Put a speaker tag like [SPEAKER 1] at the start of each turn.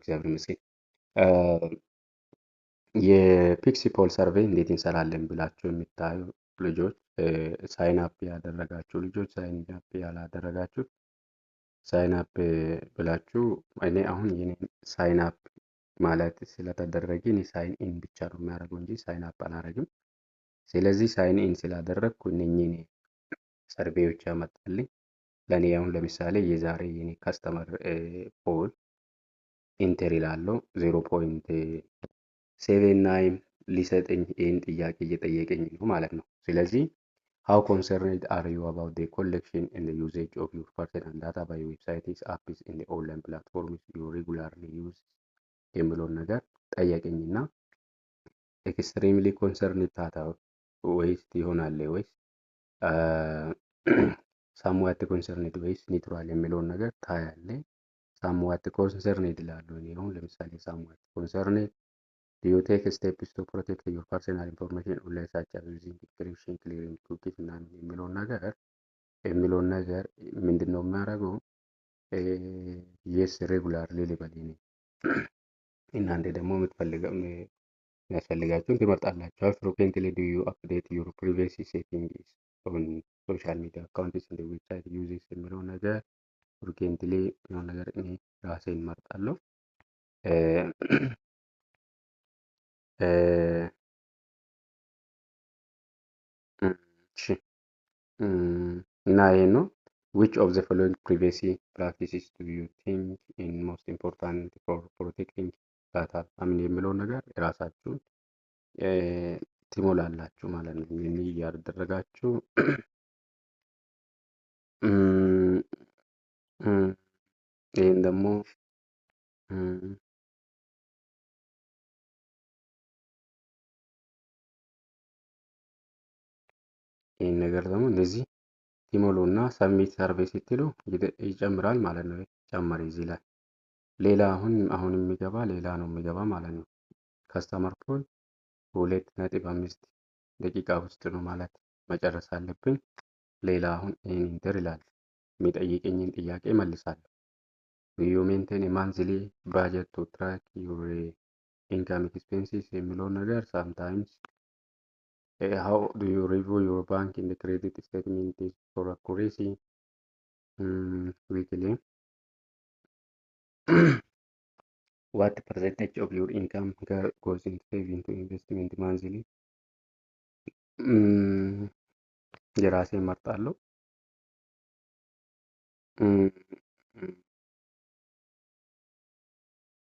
[SPEAKER 1] እግዚአብሔር ይመስገን። የፒክሲፖል ሰርቬይ እንዴት እንሰራለን ብላችሁ የሚታዩ ልጆች፣ ሳይን አፕ ያደረጋችሁ ልጆች፣ ሳይን አፕ ያላደረጋችሁ ሳይን አፕ ብላችሁ፣ እኔ አሁን የኔ ሳይን አፕ ማለት ስለተደረገ እኔ ሳይን ኢን ብቻ ነው የሚያደርገው እንጂ ሳይን አፕ አላደርግም። ስለዚህ ሳይን ኢን ስላደረግኩ እነኚህን ሰርቬዮች ያመጣልኝ ለእኔ። አሁን ለምሳሌ የዛሬ የኔ ካስተመር ፖል ኢንተር ይላለው 0.79 ሊሰጠኝ ይህን ጥያቄ እየጠየቀኝ ነው ማለት ነው። ስለዚህ how concerned are you about the collection and the usage of your personal data by websites, apps in the online platforms you regularly use የሚለውን ነገር ጠየቀኝና ኤክስትሪምሊ ኮንሰርንድ ታታ ወይስ ይሆናል ወይስ ሳምዋት ኮንሰርንድ ወይስ ኒውትራል የሚለውን ነገር ታያለ። ሳምዋት ኮንሰርንድ ይላሉ። እኔ አሁን ለምሳሌ ሳምዋት ኮንሰርንድ do you take steps to protect your personal information online such as using encryption, clearing cookies እና የሚለውን ነገር ምንድነው የሚያደርገው? yes regularly ልበል። እኔ እናንተ ደግሞ የሚያስፈልጋችሁን ትመርጣላችሁ። frequently do you update your privacy settings on social media accounts and website uses የሚለውን ነገር frequently የሚለውን ነገር እኔ ራሴን እመርጣለሁ። እና ይሄ ነው። which of the following privacy practices do you think is most important for protecting data የሚለውን ነገር የራሳችሁን ትሞላላችሁ ማለት ነው። ምን እያደረጋችሁ ይሄን ደግሞ ይሄን ነገር ደግሞ እንደዚህ ቲሞሎና ሰብሚት ሰርቬይ ስትሉ ይጨምራል ማለት ነው። ጨመረ እዚህ ላይ ሌላ አሁን የሚገባ ሌላ ነው የሚገባ ማለት ነው። ካስተመር ፖል 2.5 ደቂቃ ውስጥ ነው ማለት መጨረስ አለብኝ። ሌላ አሁን ኢንተር ይላል። የሚጠይቀኝን ጥያቄ መልሳለሁ። do you maintain a monthly budget to track your income expenses የሚለውን ነገር sometimes how do you review your bank and the credit statement for accuracy weekly what percentage of your income goes into saving to investment monthly የራሴ እመርጣለሁ።